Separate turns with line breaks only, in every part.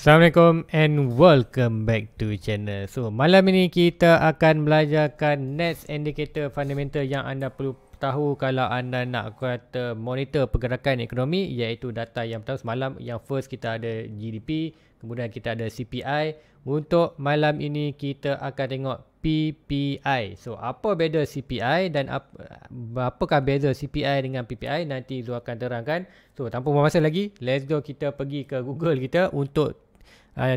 Assalamualaikum and welcome back to channel. So malam ini kita akan belajarkan next indicator fundamental yang anda perlu tahu kalau anda nak kata monitor pergerakan ekonomi, iaitu data yang pertama semalam. Yang first kita ada GDP, kemudian kita ada CPI. Untuk malam ini kita akan tengok PPI. So apa beza CPI dan apakah beza CPI dengan PPI, nanti Zul akan terangkan. So tanpa buang masa lagi, let's go, kita pergi ke Google kita untuk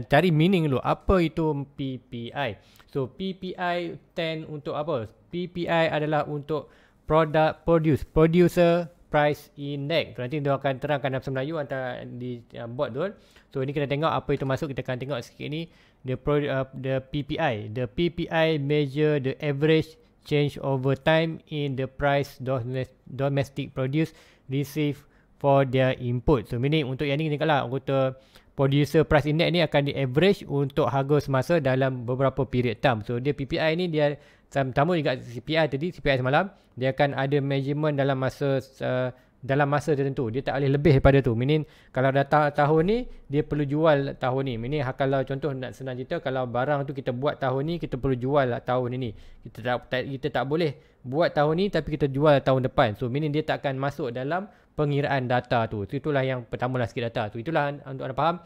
cari meaning dulu. Apa itu PPI? So PPI stand untuk apa? PPI adalah untuk Producer Price Index. Nanti dia akan terangkan dalam bahasa Melayu antara di board tu. So ini kita tengok apa itu masuk. Kita akan tengok sikit ni. The PPI. The PPI measure the average change over time in the price domestic produce received for their input. So meaning untuk yang ni kalau kata Producer Price Index ni akan di average untuk harga semasa dalam beberapa period time. So dia PPI ni dia sama juga CPI tadi, CPI semalam, dia akan ada measurement dalam masa tertentu. Dia tak boleh lebih daripada tu. Meaning kalau dah tahun ni dia perlu jual tahun ni. Meaning kalau contoh nak senang cerita, kalau barang tu kita buat tahun ni, kita perlu jual tahun ini. Kita tak boleh buat tahun ni tapi kita jual tahun depan. So meaning dia tak akan masuk dalam pengiraan data tu. Itulah yang pertama lah sikit data tu. Itulah untuk anda faham.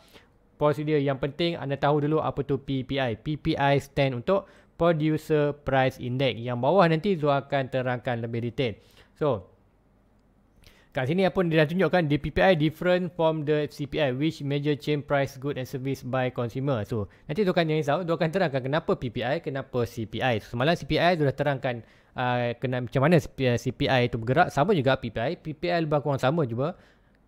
Prosedur yang penting anda tahu dulu apa tu PPI. PPI stand untuk Producer Price Index. Yang bawah nanti Zul akan terangkan lebih detail. So kat sini apa dia dah tunjukkan, the PPI different from the CPI which measure change price good and service by consumer. So nanti Zul akan risau, Zul akan terangkan kenapa PPI, kenapa CPI. So, semalam CPI Zul dah terangkan macam mana CPI itu bergerak. Sama juga PPI. PPI lebih kurang sama juga.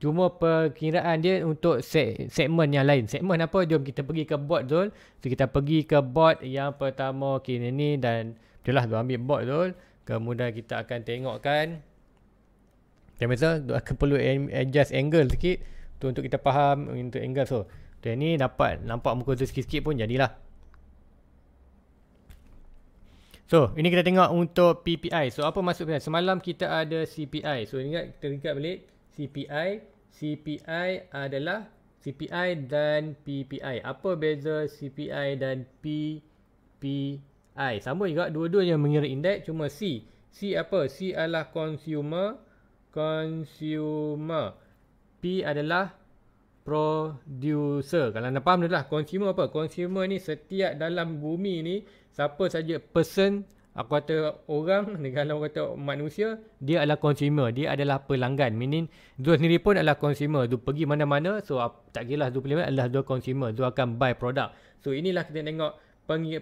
Cuma perkiraan dia untuk segmen yang lain. Segmen apa? Jom kita pergi ke board Zul. So kita pergi ke board yang pertama kini ni, dan itulah Zul ambil board Zul. Kemudian kita akan tengokkan. Macam biasa Zul akan perlu adjust angle sikit tu untuk kita faham untuk angle. So dia ni dapat nampak muka tu sikit-sikit pun jadilah. So ini kita tengok untuk PPI. So apa maksud PPI? Semalam kita ada CPI. So ingat, kita ingat balik CPI adalah CPI dan PPI. Apa beza CPI dan PPI? Sama juga, dua-duanya mengira indeks, cuma C apa? C adalah consumer. P adalah producer. Kalau anda faham dah, consumer apa? Consumer ni setiap dalam bumi ni, siapa saja person, aku kata orang, kalau kata manusia, dia adalah consumer. Dia adalah pelanggan. Meaning Zul sendiri pun adalah consumer. Zul pergi mana-mana, so tak kira lah Zul pilih adalah Zul consumer. Zul akan buy produk. So inilah kita tengok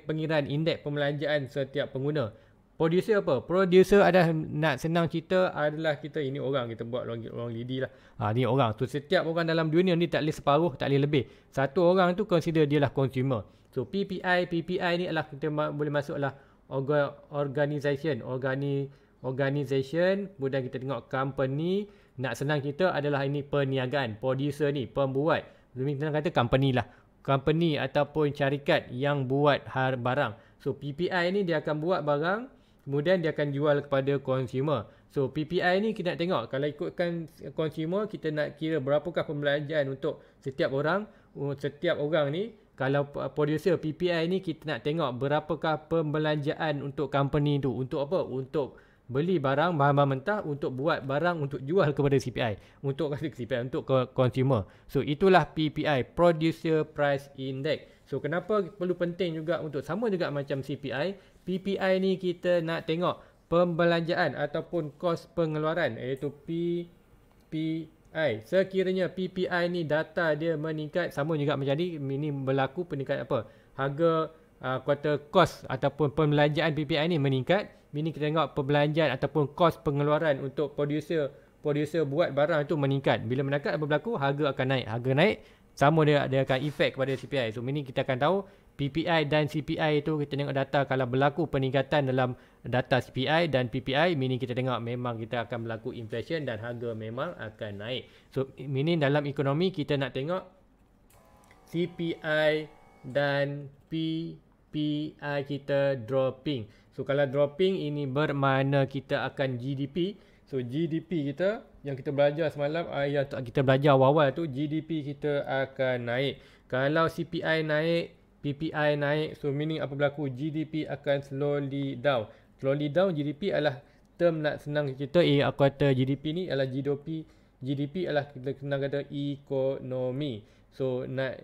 pengiraan indeks pembelanjaan setiap pengguna. Producer apa? Producer adalah, nak senang cerita, adalah kita, ini orang, kita buat orang lidi lah. Ni orang. So setiap orang dalam dunia ni tak boleh separuh, tak boleh lebih. Satu orang tu consider dia lah consumer. So PPI ni adalah kita boleh masuk lah organisation. Kemudian kita tengok company. Nak senang kita adalah ini perniagaan. Producer ni pembuat. Kita kata company lah. Company ataupun syarikat yang buat barang. So PPI ni dia akan buat barang, kemudian dia akan jual kepada consumer. So PPI ni kita nak tengok, kalau ikutkan consumer, kita nak kira berapakah pembelanjaan untuk setiap orang ni. Kalau producer PPI ni kita nak tengok berapakah pembelanjaan untuk company tu. Untuk apa? Untuk beli bahan mentah, untuk buat barang, untuk jual kepada CPI. Untuk consumer. So itulah PPI, Producer Price Index. So kenapa perlu penting juga untuk sama juga macam CPI. PPI ni kita nak tengok pembelanjaan ataupun kos pengeluaran, iaitu PPI. Sekiranya PPI ni data dia meningkat, sama juga macam ni, ini berlaku peningkat apa? Harga kos ataupun pembelanjaan PPI ni meningkat. Ini kita tengok pembelanjaan ataupun kos pengeluaran untuk producer buat barang itu meningkat. Bila meningkat apa berlaku? Harga akan naik. Harga naik, sama dia akan efek kepada CPI. So ini kita akan tahu PPI dan CPI itu, kita tengok data kalau berlaku peningkatan dalam data CPI dan PPI, meaning kita tengok memang kita akan berlaku inflation dan harga memang akan naik. So meaning dalam ekonomi kita nak tengok CPI dan PPI kita dropping. So kalau dropping ini bermakna kita akan GDP. So GDP kita yang kita belajar semalam, yang kita belajar awal-awal tu, GDP kita akan naik. Kalau CPI naik, PPI naik, so meaning apa berlaku? GDP akan slowly down. Slowly down, GDP adalah term nak senang kita, aku kata GDP ni adalah GDP adalah kita senang kata ekonomi. So anda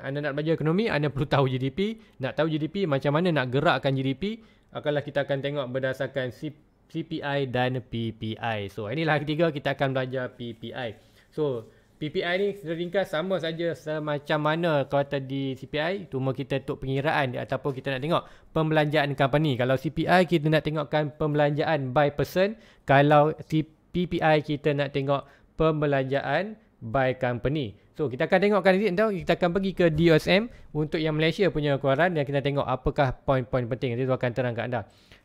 nak belajar ekonomi, anda perlu tahu GDP. Nak tahu GDP, macam mana nak gerakkan GDP, kita akan tengok berdasarkan CPI dan PPI. So inilah ketiga, kita akan belajar PPI. So PPI ni secara ringkas sama saja semacam mana kata di CPI, cuma kita untuk pengiraan ataupun kita nak tengok pembelanjaan company. Kalau CPI kita nak tengokkan pembelanjaan by person, kalau PPI kita nak tengok pembelanjaan by company. So kita akan tengokkan nanti, kita akan pergi ke DOSM untuk yang Malaysia punya keluaran dan kita tengok apakah poin-poin penting. Nanti tu akan terang kat anda.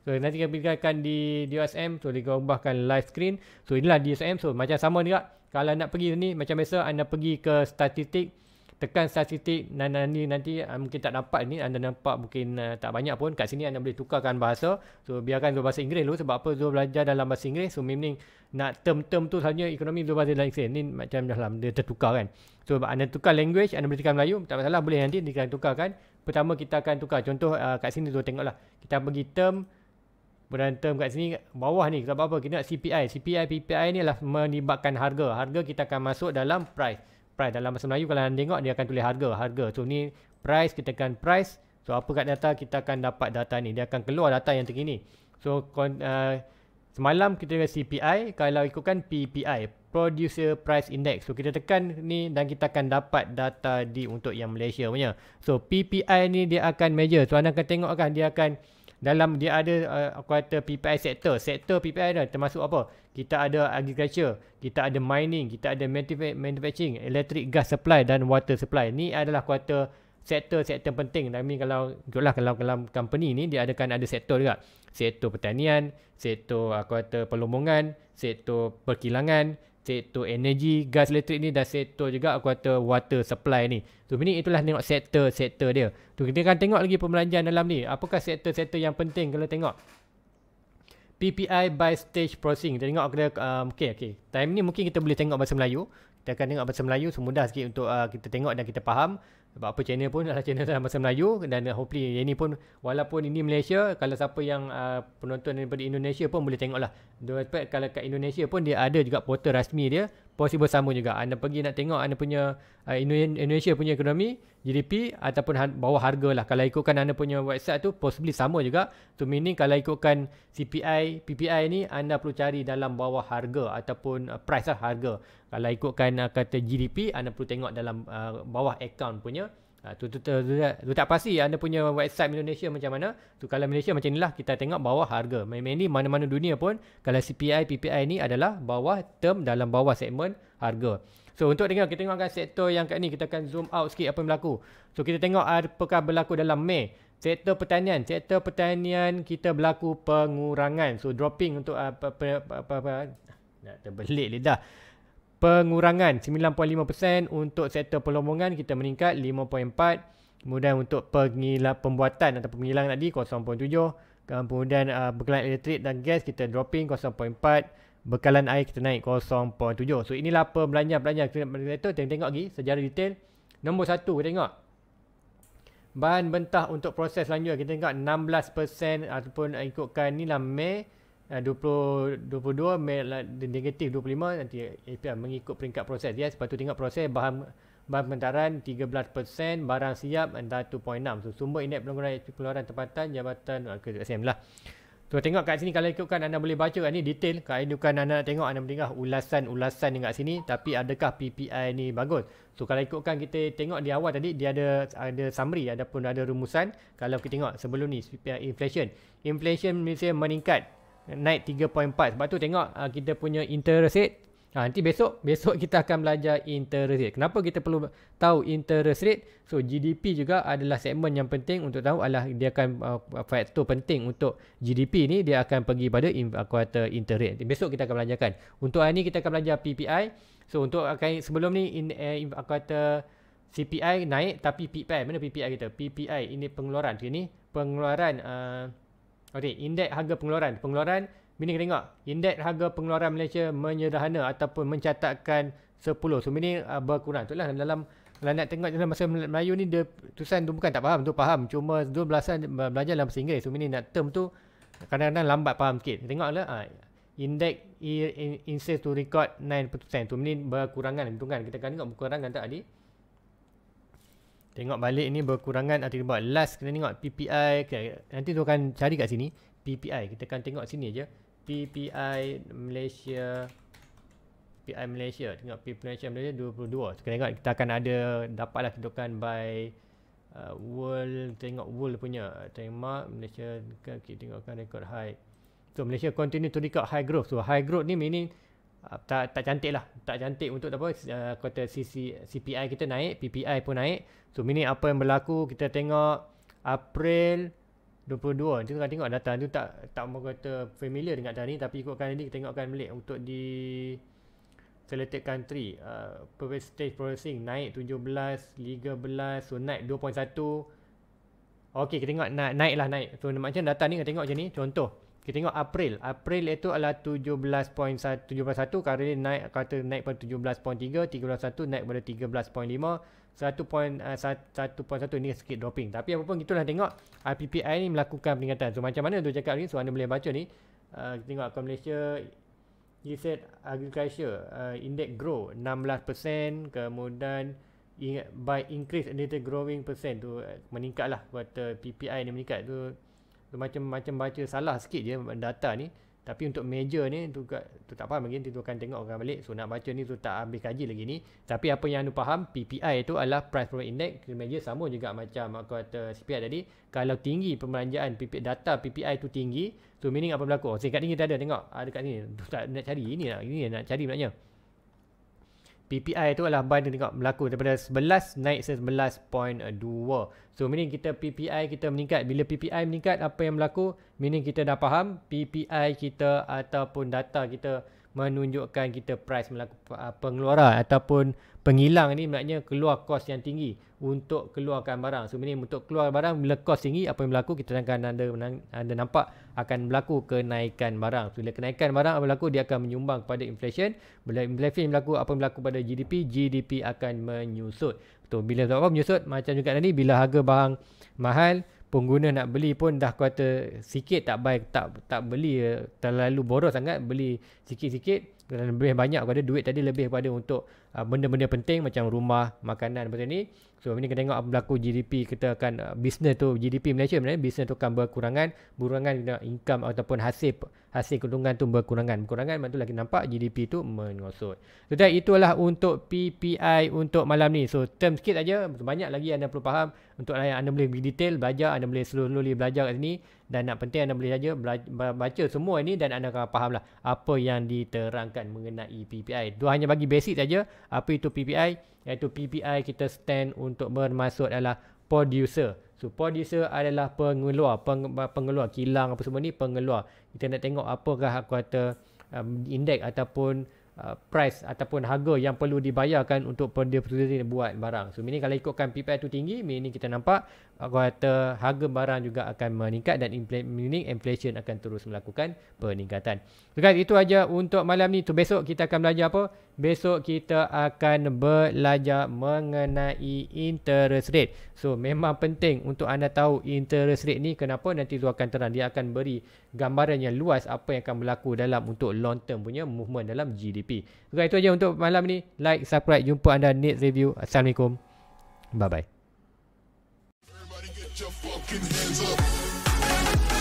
So nanti kita pergikan di DOSM, so kita ubahkan live screen. So inilah DOSM, so macam sama juga. Kalau nak pergi ni macam biasa, anda pergi ke statistik, tekan statistik, nanti mungkin tak dapat ni, anda nampak mungkin tak banyak pun. Kat sini anda boleh tukarkan bahasa. So biarkan Zul bahasa Inggeris dulu, sebab apa Zul belajar dalam bahasa Inggeris. So meaning nak term-term tu sahaja ekonomi Zul bahasa dalam Inggeris. Ni macam dalam dia tertukar kan. So anda tukar language, anda boleh tekan Melayu, tak masalah, boleh nanti kita tukarkan. Pertama kita akan tukar, contoh kat sini Zul tengoklah. Kita pergi term, berantem kat sini bawah ni, sebab apa? Kita nak CPI. CPI, PPI ni adalah melibatkan harga. Harga kita akan masuk dalam price. Price dalam bahasa Melayu kalau anda tengok dia akan tulis harga. So ni price, kita akan price. So apa kat data, kita akan dapat data ni. Dia akan keluar data yang terkini. So semalam kita CPI, kalau ikutkan PPI, Producer Price Index. So kita tekan ni dan kita akan dapat data untuk yang Malaysia punya. So PPI ni dia akan measure. So anda akan tengok kan, dia akan dalam dia ada aku kata PPI sektor. Sektor PPI dah termasuk apa? Kita ada agriculture, kita ada mining, kita ada manufacturing, electric gas supply dan water supply. Ni adalah aku kata sektor-sektor penting. Tapi kalau company ni dia ada sektor juga. Sektor pertanian, sektor aku kata pelombongan, sektor perkilangan, sektor energi, gas elektrik ni, dan sektor juga aku kata water supply ni. So ini itulah tengok sektor-sektor dia. Tu kita akan tengok lagi pembelanjaan dalam ni. Apakah sektor-sektor yang penting kalau tengok PPI by stage processing. Kita tengok okay. Time ni mungkin kita boleh tengok bahasa Melayu. Kita akan tengok bahasa Melayu, semudah sikit untuk kita tengok dan kita faham. Sebab apa channel pun adalah channel dalam bahasa Melayu, dan hopefully ini pun walaupun ini Malaysia, kalau siapa yang penonton daripada Indonesia pun boleh tengok lah. Kalau kat Indonesia pun dia ada juga portal rasmi dia, possible sama juga. Anda pergi nak tengok anda punya Indonesia punya ekonomi, GDP ataupun bawah harga lah. Kalau ikutkan anda punya website tu possibly sama juga. So meaning kalau ikutkan CPI, PPI ni anda perlu cari dalam bawah harga ataupun price lah, harga. Kalau ikutkan kata GDP, anda perlu tengok dalam bawah account punya. Tu tak pasti anda punya website Indonesia macam mana. Tu kalau Malaysia macam inilah, kita tengok bawah harga. Mainly mana-mana dunia pun kalau CPI, PPI ni adalah bawah term dalam bawah segmen harga. So untuk kita tengokkan sektor yang kat ni, kita akan zoom out sikit apa yang berlaku. So kita tengok apakah berlaku dalam Mei. Sektor pertanian kita berlaku pengurangan. So dropping untuk nak terbelit lidah. Pengurangan 9.5%. Untuk sektor pelombongan kita meningkat 5.4%. Kemudian untuk pembuatan atau penghilangan tadi 0.7%. Kemudian bekalan elektrik dan gas kita dropping 0.4%. Bekalan air kita naik 0.7%. So inilah pembelanjaan kita tengok lagi sejarah detail. Nombor 1 kita tengok bahan mentah untuk proses selanjutnya, kita tengok 16% ataupun ikutkan ni lah Mei 2022, negatif 25, nanti mengikut peringkat proses. Lepas tu tengok proses bahan pementaran 13%, barang siap 1.6. So sumber indeks pengeluaran tempatan jabatan KSM lah. So tengok kat sini, kalau ikutkan anda boleh baca kat ni detail. Kalau ikutkan anda nak tengok, anda boleh ulasan ni kat sini. Tapi adakah PPI ni bagus? So kalau ikutkan kita tengok di awal tadi, dia ada summary, ada rumusan. Kalau kita tengok sebelum ni PPI inflation Malaysia meningkat, naik 3.4. Sebab tu tengok kita punya interest rate. Nanti besok kita akan belajar interest rate. Kenapa kita perlu tahu interest rate? So GDP juga adalah segmen yang penting untuk tahu, dia akan faktor penting untuk GDP ni, dia akan pergi pada interest rate. Besok kita akan belajarkan. Untuk hari ni kita akan belajar PPI. So untuk sebelum ni CPI naik, tapi PPI, mana PPI kita? PPI ini pengeluaran. Ini pengeluaran indeks harga pengeluaran. Ini kita tengok indeks harga pengeluaran Malaysia menyederhana ataupun mencatatkan 10. So ini berkurang. Itulah dalam Kalau nak tengok dalam bahasa Melayu ni, dia tulisan tu bukan tak faham, tu faham. Cuma 12an belajar dalam bahasa Inggeris. So meaning nak term tu kadang-kadang lambat faham sikit. Tengoklah index insist to record 9%. Tu meaning berkurangan, hitungan. Kita akan tengok berkurangan tak adik? Tengok balik ni berkurangan atau buat last, kena tengok PPI. Nanti tu akan cari kat sini PPI. Kita akan tengok sini je. PPI Malaysia. Tengok PPI Malaysia 22. Kita tengok kita akan ada dapatlah kedudukan by world. Tengok world punya. Tengok Malaysia, kita tengokkan record high. So Malaysia continue to record high growth. So high growth ni meaning tak cantik lah. Tak cantik untuk apa, kata CPI kita naik, PPI pun naik. So meaning apa yang berlaku, kita tengok April 22. Kita akan tengok data tu, tak mau kata familiar dengan data ni, tapi ikutkan ni kita tengokkan balik untuk di selected country. Stage processing naik 17, 13, so naik 2.1. Okey, kita tengok naik. So macam data ni kita tengok macam ni. Contoh, kita tengok April itu adalah 17.1, kali ni naik, kata naik pada 17.3, 31 naik pada 13.5, 1.1 ni sikit dropping. Tapi apapun itulah, tengok PPI ni melakukan peningkatan. So macam mana tu cakap ni? So anda boleh baca ni. Kita tengok akun Malaysia, he said agriculture index grow 16%, kemudian by increase related growing percent tu meningkat lah. Kata PPI ni meningkat tu macam baca salah sikit je data ni. Tapi untuk major ni tu tak faham lagi, tu akan tengok orang balik. So nak baca ni tu tak habis kaji lagi ni. Tapi apa yang anda faham, PPI itu adalah price per index. Major sama juga macam aku kata CPI tadi. Kalau tinggi pembelanjaan data PPI tu tinggi, so meaning apa berlaku? Kat ni kita ada tengok, ada kat ni. Tak nak cari ini nak cari maknanya. PPI itu adalah bar tengok berlaku daripada 11 naik 11.2. So meaning kita PPI kita meningkat. Bila PPI meningkat, apa yang berlaku? Meaning kita dah faham PPI kita ataupun data kita menunjukkan kita price pengeluaran ataupun penghilang ni, maknanya keluar kos yang tinggi untuk keluarkan barang. So meaning untuk keluar barang, bila kos tinggi, apa yang berlaku? Kita akan anda nampak akan berlaku kenaikan barang. So bila kenaikan barang apa berlaku? Dia akan menyumbang kepada inflation. Bila inflation berlaku, apa yang berlaku pada GDP akan menyusut. So bila apa menyusut, macam juga tadi, bila harga barang mahal, pengguna nak beli pun dah kata sikit, tak beli terlalu boros sangat, beli sikit-sikit dan lebih banyak pada duit tadi, lebih pada untuk benda-benda penting macam rumah, makanan macam ni. So ini kita tengok apa berlaku GDP, kita akan business tu, GDP Malaysia sebenarnya business tu akan berkurangan income ataupun hasil keuntungan tu berkurangan maksudnya kita nampak GDP tu mengosot. So itulah untuk PPI untuk malam ni. So term sikit aja, banyak lagi anda perlu faham. Untuk anda boleh pergi detail belajar, anda boleh slowly belajar kat sini, dan nak penting anda boleh saja baca semua ini dan anda akan faham lah apa yang diterangkan mengenai PPI. Itu hanya bagi basic saja. Apa itu PPI? Iaitu PPI kita stand untuk bermaksud adalah producer. So producer adalah pengeluar, kilang apa semua ni pengeluar. Kita nak tengok apakah aku kata indeks ataupun price ataupun harga yang perlu dibayarkan untuk producer ni buat barang. So meaning kalau ikutkan PPI tu tinggi, meaning kita nampak aku kata harga barang juga akan meningkat dan meaning inflation akan terus melakukan peningkatan. So guys, itu aja untuk malam ni. Tu besok kita akan belajar apa? Besok kita akan belajar mengenai interest rate. So memang penting untuk anda tahu interest rate ni, kenapa nanti tu akan terang. Dia akan beri gambaran yang luas apa yang akan berlaku dalam untuk long term punya movement dalam GDP. So guys, itu aja untuk malam ni. Like, subscribe, jumpa anda next review. Assalamualaikum. Bye bye. Everybody get your fucking hands up.